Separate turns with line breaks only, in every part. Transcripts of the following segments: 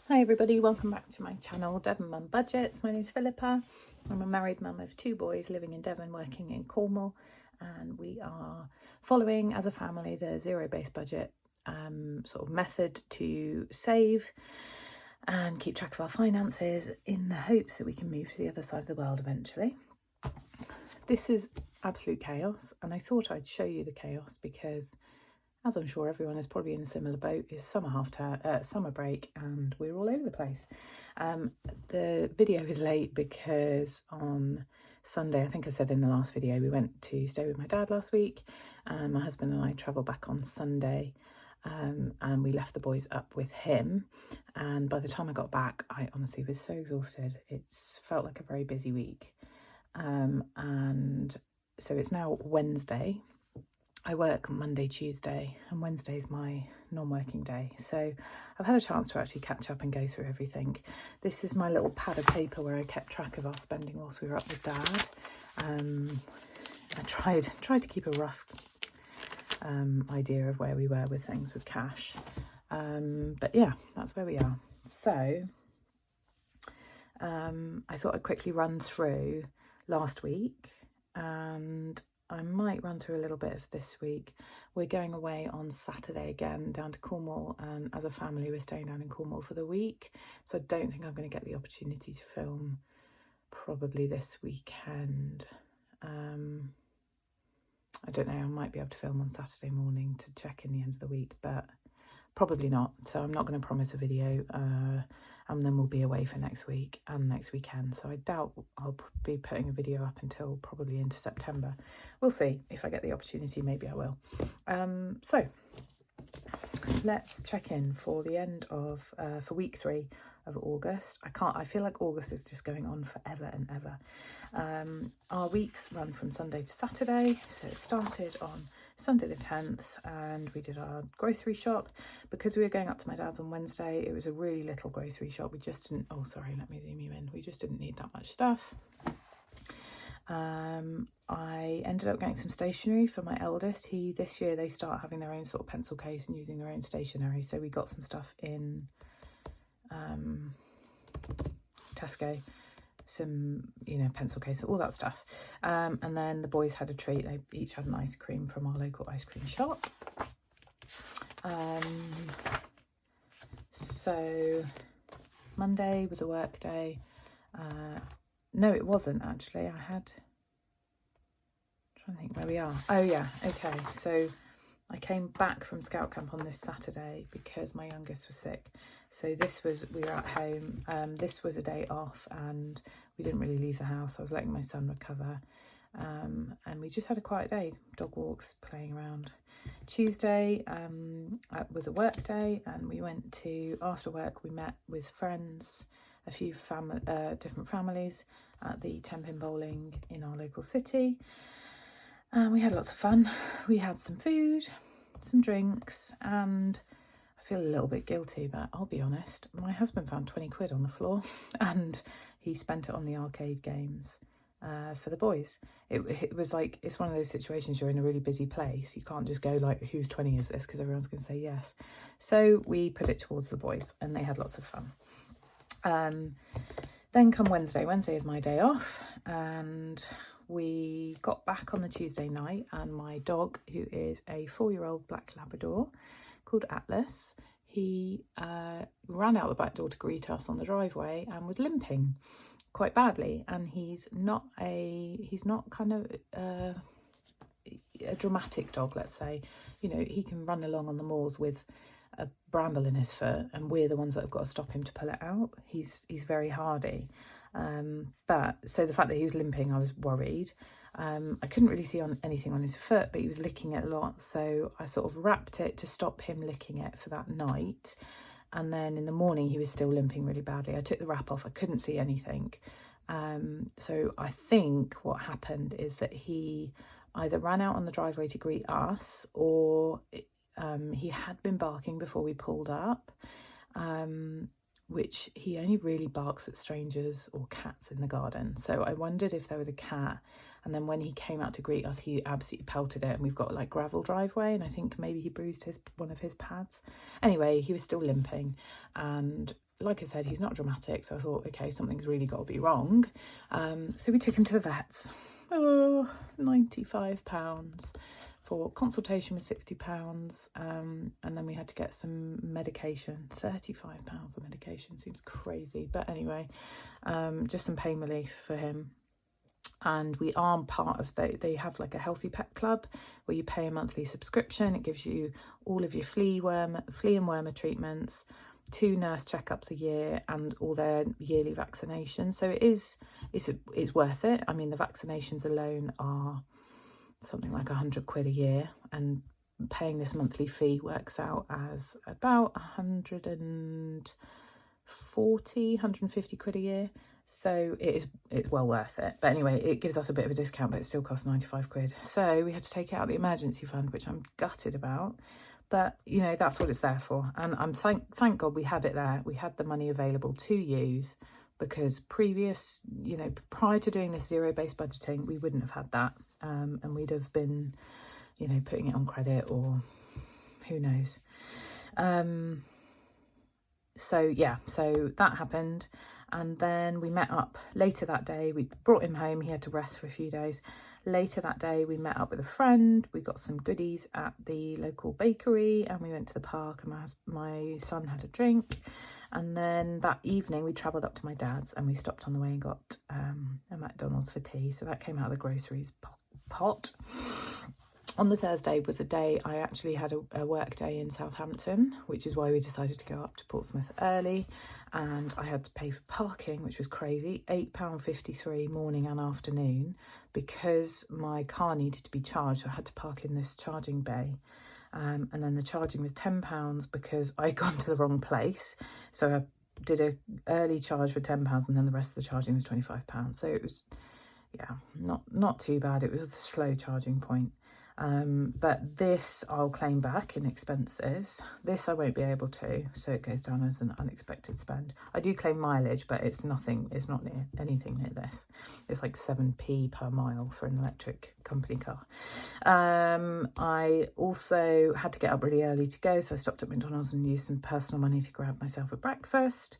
Hi everybody, welcome back to my channel, Devon Mum Budgets. My name is Philippa. I'm a married mum of 2 boys living in Devon, working in Cornwall, and we are following as a family the zero-based budget sort of method to save and keep track of our finances in the hopes that we can move to the other side of the world eventually. This is absolute chaos, and I thought I'd show you the chaos because, as I'm sure everyone is probably in a similar boat, is summer break, and we're all over the place. The video is late because on Sunday, I think I said in the last video, we went to stay with my dad last week. My husband and I travelled back on Sunday, and we left the boys up with him. And by the time I got back, I honestly was so exhausted. It's felt like a very busy week. And so it's now Wednesday. I work Monday, Tuesday, and Wednesday's my non-working day. So I've had a chance to actually catch up and go through everything. This is my little pad of paper where I kept track of our spending whilst we were up with Dad. I tried to keep a rough idea of where we were with things with cash. But yeah, that's where we are. So I thought I'd quickly run through last week, and I might run through a little bit of this week. We're going away on Saturday again down to Cornwall, and as a family we're staying down in Cornwall for the week, so I don't think I'm going to get the opportunity to film probably this weekend. I don't know, I might be able to film on Saturday morning to check in the end of the week, but probably not, so I'm not going to promise a video, and then we'll be away for next week and next weekend, so I doubt I'll be putting a video up until probably into September. We'll see. If I get the opportunity, maybe I will. So let's check in for the end of for week 3 of August. I feel like August is just going on forever and ever. Our weeks run from Sunday to Saturday, so it started on Sunday the 10th, and we did our grocery shop. Because we were going up to my dad's on Wednesday, it was a really little grocery shop. We just didn't, oh sorry, let me zoom you in. We just didn't need that much stuff. I ended up getting some stationery for my eldest. This year they start having their own sort of pencil case and using their own stationery, so we got some stuff in Tesco, some pencil case, all that stuff, and then the boys had a treat. They each had an ice cream from our local ice cream shop. So Monday was a work day. No, it wasn't actually. I'm trying to think where we are. Oh yeah, okay, so I came back from scout camp on this Saturday because my youngest was sick. So we were at home. This was a day off and we didn't really leave the house. I was letting my son recover. And we just had a quiet day, dog walks, playing around. Tuesday was a work day, and we went to, after work, we met with friends, a few different families at the 10-pin bowling in our local city. And we had lots of fun. We had some food, some drinks, and I feel a little bit guilty, but I'll be honest, my husband found 20 quid on the floor and he spent it on the arcade games for the boys. It was like, it's one of those situations, you're in a really busy place, you can't just go like, whose 20 is this, because everyone's going to say yes. So we put it towards the boys and they had lots of fun. Then come Wednesday is my day off, and we got back on the Tuesday night, and my dog, who is a 4-year-old black Labrador called Atlas, he ran out the back door to greet us on the driveway and was limping quite badly. And he's not kind of a dramatic dog, let's say. He can run along on the moors with a bramble in his foot, and we're the ones that have got to stop him to pull it out. He's very hardy. But so the fact that he was limping, I was worried. I couldn't really see anything on his foot, but he was licking it a lot, so I sort of wrapped it to stop him licking it for that night. And then in the morning he was still limping really badly. I took the wrap off, I couldn't see anything. So I think what happened is that he either ran out on the driveway to greet us, or he had been barking before we pulled up, which he only really barks at strangers or cats in the garden. So I wondered if there was a cat, and then when he came out to greet us, he absolutely pelted it, and we've got like gravel driveway, and I think maybe he bruised one of his pads. Anyway, he was still limping, and like I said, he's not dramatic, so I thought, okay, something's really got to be wrong. So we took him to the vets. Oh, £95 for consultation was £60, and then we had to get some medication. £35 for medication seems crazy, but anyway, just some pain relief for him. And we are part of, they have like a healthy pet club where you pay a monthly subscription. It gives you all of your flea and wormer treatments, 2 nurse checkups a year, and all their yearly vaccinations. So it's worth it. I mean, the vaccinations alone are something like £100 a year, and paying this monthly fee works out as about 150 quid a year. So it's well worth it. But anyway, it gives us a bit of a discount, but it still costs 95 quid. So we had to take it out of the emergency fund, which I'm gutted about. But, you know, that's what it's there for. And I'm thank God we had it there. We had the money available to use, because prior to doing this zero-based budgeting, we wouldn't have had that. And we'd have been, you know, putting it on credit, or who knows. So that happened. And then we met up later that day. We brought him home. He had to rest for a few days. Later that day, we met up with a friend. We got some goodies at the local bakery, and we went to the park, and my son had a drink. And then that evening, we travelled up to my dad's, and we stopped on the way and got a McDonald's for tea. So that came out of the groceries pot. On the Thursday was a day I actually had a work day in Southampton, which is why we decided to go up to Portsmouth early, and I had to pay for parking, which was crazy, £8.53 morning and afternoon, because my car needed to be charged. So I had to park in this charging bay, and then the charging was £10 because I'd gone to the wrong place. So I did a early charge for £10, and then the rest of the charging was £25. So it was, yeah, not too bad. It was a slow charging point. But this I'll claim back in expenses. This I won't be able to, so it goes down as an unexpected spend. I do claim mileage, but it's not near anything near this. It's like 7p per mile for an electric company car. I also had to get up really early to go, so I stopped at McDonald's and used some personal money to grab myself a breakfast.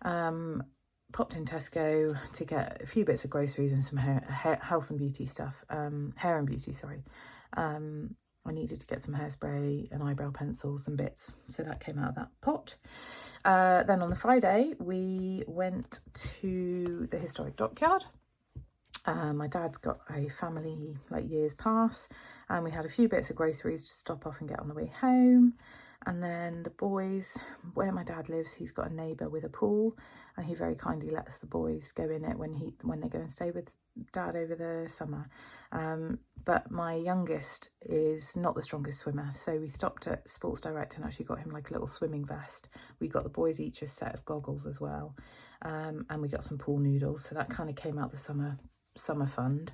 Popped in Tesco to get a few bits of groceries and some health and beauty stuff, hair and beauty, sorry. I needed to get some hairspray and eyebrow pencils and bits, so that came out of that pot. Then on the Friday, we went to the historic dockyard. My dad's got a family like years pass, and we had a few bits of groceries to stop off and get on the way home. And then the boys, where my dad lives, he's got a neighbour with a pool, and he very kindly lets the boys go in it when they go and stay with dad over the summer. But my youngest is not the strongest swimmer, so we stopped at Sports Direct and actually got him like a little swimming vest. We got the boys each a set of goggles as well, and we got some pool noodles, so that kind of came out the summer fund.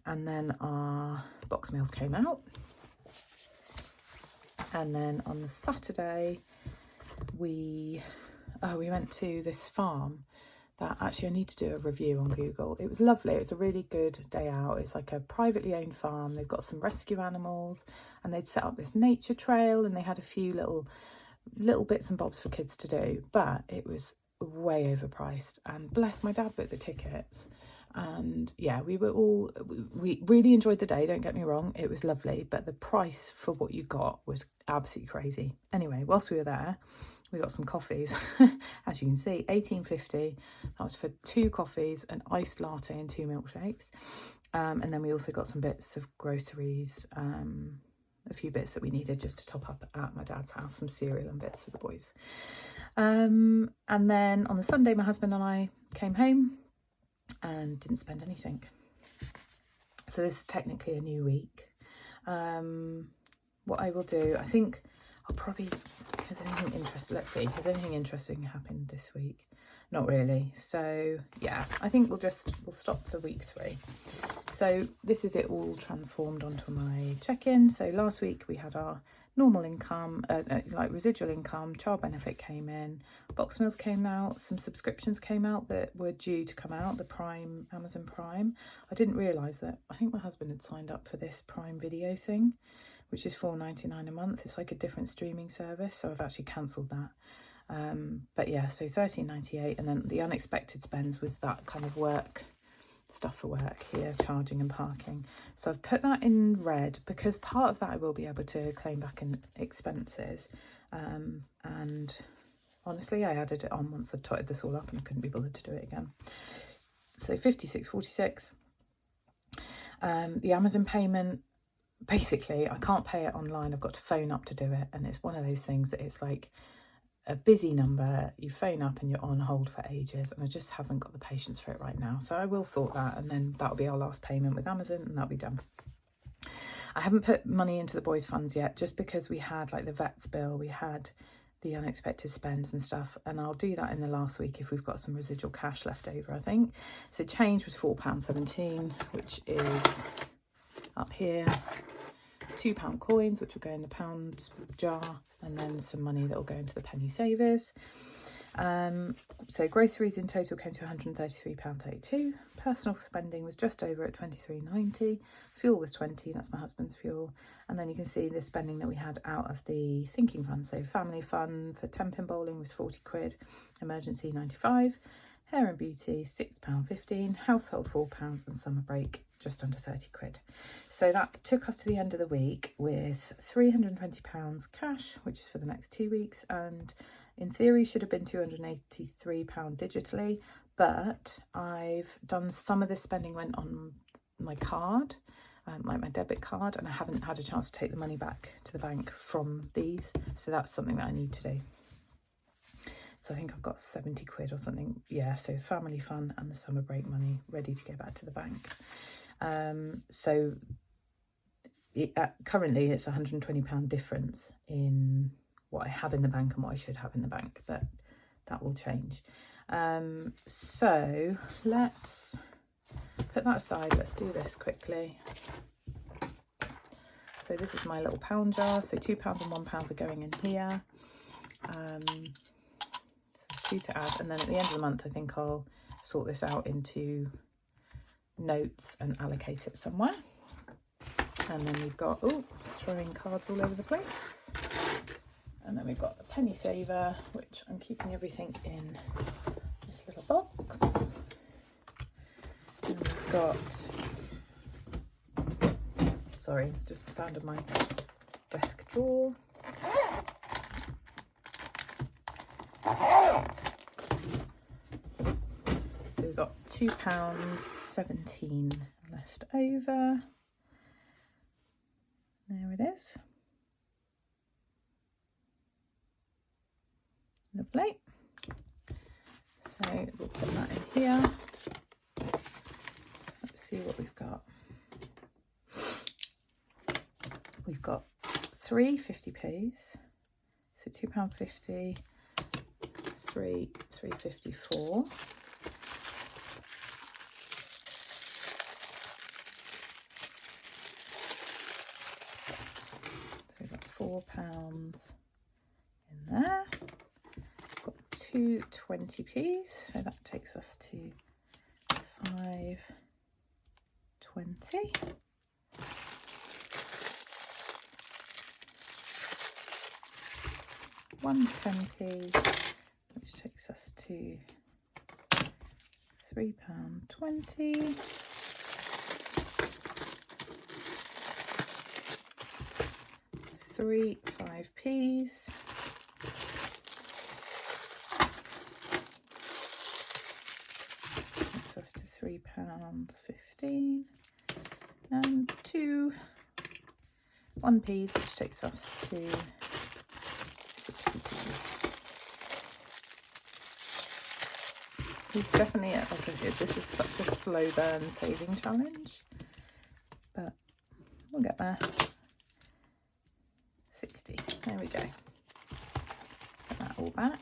And then our box meals came out. And then on the Saturday, we went to this farm that actually I need to do a review on Google. It was lovely. It was a really good day out. It's like a privately owned farm. They've got some rescue animals, and they'd set up this nature trail, and they had a few little bits and bobs for kids to do, but it was way overpriced, and bless my dad with the tickets. And yeah, we really enjoyed the day, don't get me wrong, it was lovely, but the price for what you got was absolutely crazy. Anyway, whilst we were there, we got some coffees. As you can see, £18.50. That was for 2 coffees, an iced latte and 2 milkshakes. And then we also got some bits of groceries, a few bits that we needed just to top up at my dad's house, some cereal and bits for the boys. And then on the Sunday, my husband and I came home and didn't spend anything. So this is technically a new week. What I will do, I think I'll probably, has anything interesting happened this week? Not really. So yeah, I think we'll stop for week 3. So this is it all transformed onto my check-in. So last week we had our normal income, like residual income, child benefit came in, box meals came out, some subscriptions came out that were due to come out, the Prime, Amazon Prime. I didn't realise that, I think my husband had signed up for this Prime Video thing, which is $4.99 a month. It's like a different streaming service, so I've actually cancelled that. But yeah, so £13.98, and then the unexpected spends was that kind of work stuff for work here, charging and parking. So I've put that in red because part of that I will be able to claim back in expenses. And honestly, I added it on once I'd totted this all up and I couldn't be bothered to do it again. So 56.46. The Amazon payment, basically I can't pay it online. I've got to phone up to do it, and it's one of those things that it's like a busy number, you phone up and you're on hold for ages, and I just haven't got the patience for it right now. So I will sort that, and then that'll be our last payment with Amazon, and that'll be done. I haven't put money into the boys' funds yet, just because we had like the vet's bill, we had the unexpected spends and stuff, and I'll do that in the last week if we've got some residual cash left over, I think. So change was £4.17, which is up here. £2 coins, which will go in the pound jar, and then some money that will go into the penny savers. So groceries in total came to £133.32. Personal spending was just over at £23.90. Fuel was £20, that's my husband's fuel. And then you can see the spending that we had out of the sinking fund. So family fun for 10-pin bowling was £40, emergency £95, hair and beauty £6.15, household £4, and summer break just under £30. So that took us to the end of the week with £320 cash, which is for the next 2 weeks, and in theory should have been £283 digitally, but I've done some of this spending went on my card, like my debit card, and I haven't had a chance to take the money back to the bank from these, so that's something that I need to do. So I think I've got £70 or something. Yeah, so family fun and the summer break money ready to go back to the bank. So currently it's £120 difference in what I have in the bank and what I should have in the bank, but that will change. So let's put that aside. Let's do this quickly. So this is my little pound jar. So £2 and £1 are going in here. So 2 to add, and then at the end of the month I think I'll sort this out into notes and allocate it somewhere. And then we've got, oh, throwing cards all over the place. And then we've got the penny saver, which I'm keeping everything in this little box. And we've got, sorry, it's just the sound of my desk drawer. So we've got £2.17 left over. There it is. Lovely. So we'll put that in here. Let's see what we've got. We've got 3 50p's. So £2.50, 3.54. So we've got £4 in there. Got 2 20p's, so that takes us to 5.20. One 10p, which takes us to £3.20. Three 5p's. Takes us to £3.15. And 2 1p's, which takes us to 60p. It's definitely, this is such a slow burn saving challenge, but we'll get there. 60. There we go. Put that all back.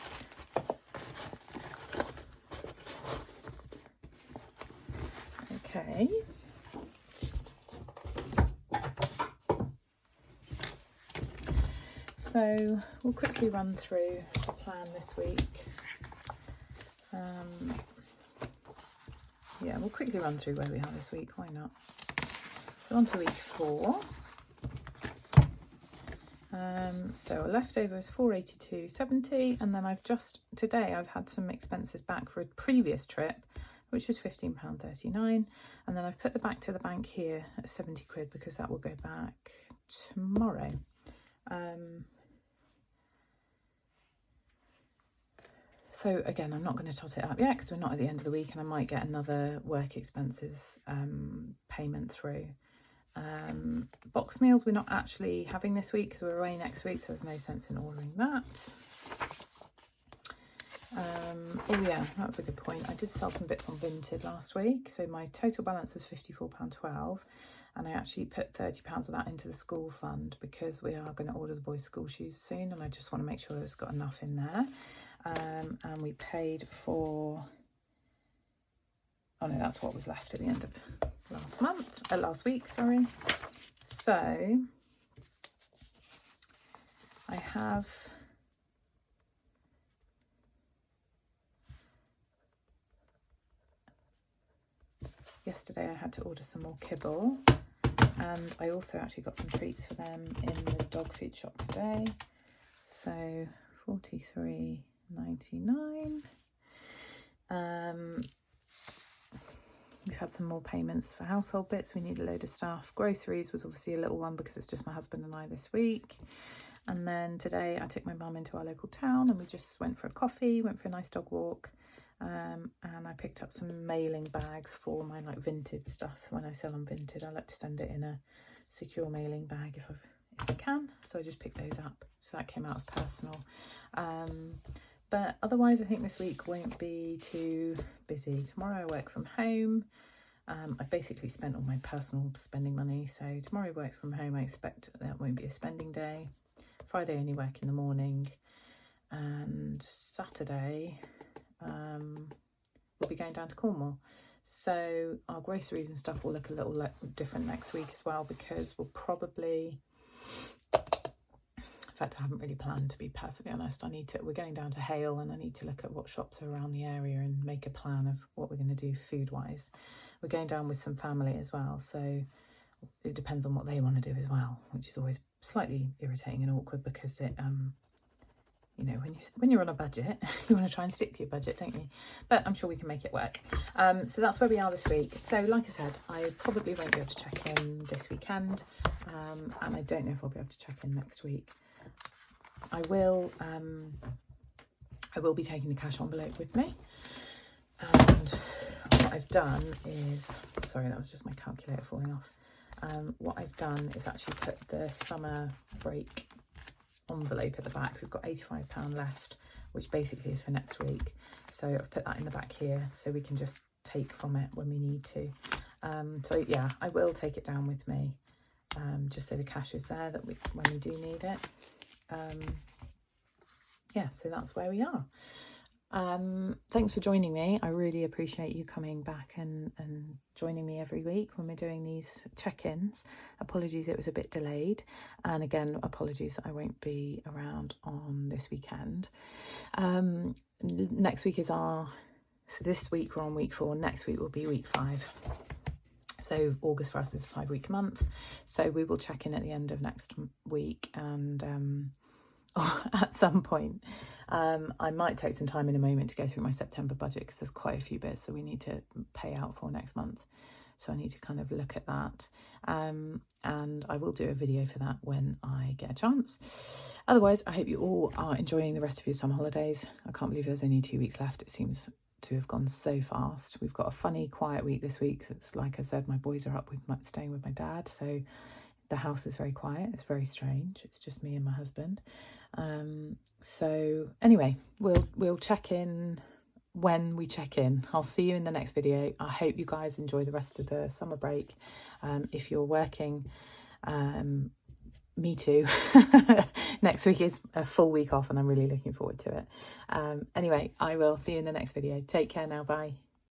Okay. So we'll quickly run through the plan this week. Yeah, we'll quickly run through where we are this week. Why not? So on to week 4. So leftover is 482.70, and then today I've had some expenses back for a previous trip, which was £15.39, and then I've put the back to the bank here at 70 quid because that will go back tomorrow. So again, I'm not going to tot it up yet because we're not at the end of the week, and I might get another work expenses payment through. Box meals we're not actually having this week because we're away next week, so there's no sense in ordering that. Oh yeah, that's a good point. I did sell some bits on Vinted last week, so my total balance was £54.12, and I actually put £30 of that into the school fund because we are going to order the boys' school shoes soon, and I just want to make sure it's got enough in there. And we paid for, oh no, that's what was left at the end of last week, sorry. So I have yesterday I had to order some more kibble, and I also actually got some treats for them in the dog food shop today. So £43.99. We've had some more payments for household bits. We need a load of stuff. Groceries was obviously a little one because it's just my husband and I this week. And then today I took my mum into our local town and we just went for a coffee, went for a nice dog walk. And I picked up some mailing bags for my like Vinted stuff. When I sell on Vinted, I like to send it in a secure mailing bag if I can. So I just picked those up. So that came out of personal. But otherwise, I think this week won't be too busy. Tomorrow I work from home. I basically spent all my personal spending money. So tomorrow I work from home. I expect that won't be a spending day. Friday only work in the morning. And Saturday we'll be going down to Cornwall. So our groceries and stuff will look a little different next week as well, because we'll probably... In fact, I haven't really planned, to be perfectly honest. We're going down to Hale and I need to look at what shops are around the area and make a plan of what we're going to do food-wise. We're going down with some family as well, so it depends on what they want to do as well, which is always slightly irritating and awkward because it, you know, when you're on a budget, you want to try and stick to your budget, don't you? But I'm sure we can make it work. So that's where we are this week. So like I said, I probably won't be able to check in this weekend, and I don't know if I'll be able to check in next week. I will be taking the cash envelope with me, and what I've done is, sorry, that was just my calculator falling off. What I've done is actually put the summer break envelope at the back. We've got £85 left, which basically is for next week. So I've put that in the back here so we can just take from it when we need to. So yeah, I will take it down with me, just so the cash is there that when we do need it. Yeah, so that's where we are. Thanks for joining me. I really appreciate you coming back and joining me every week when we're doing these check-ins. Apologies it was a bit delayed, and again apologies that I won't be around on this weekend. Next week is so this week we're on week 4, next week will be week 5. So August for us is a 5-week month, so we will check in at the end of next week, and at some point I might take some time in a moment to go through my September budget because there's quite a few bits that we need to pay out for next month, so I need to kind of look at that, and I will do a video for that when I get a chance. Otherwise, I hope you all are enjoying the rest of your summer holidays. I can't believe there's only 2 weeks left. It seems to have gone so fast. We've got a funny quiet week this week. It's like I said, my boys are up staying with my dad, so the house is very quiet. It's very strange. It's just me and my husband. So anyway, we'll check in when we check in. I'll see you in the next video. I hope you guys enjoy the rest of the summer break. If you're working, me too. Next week is a full week off and I'm really looking forward to it. Anyway, I will see you in the next video. Take care now. Bye.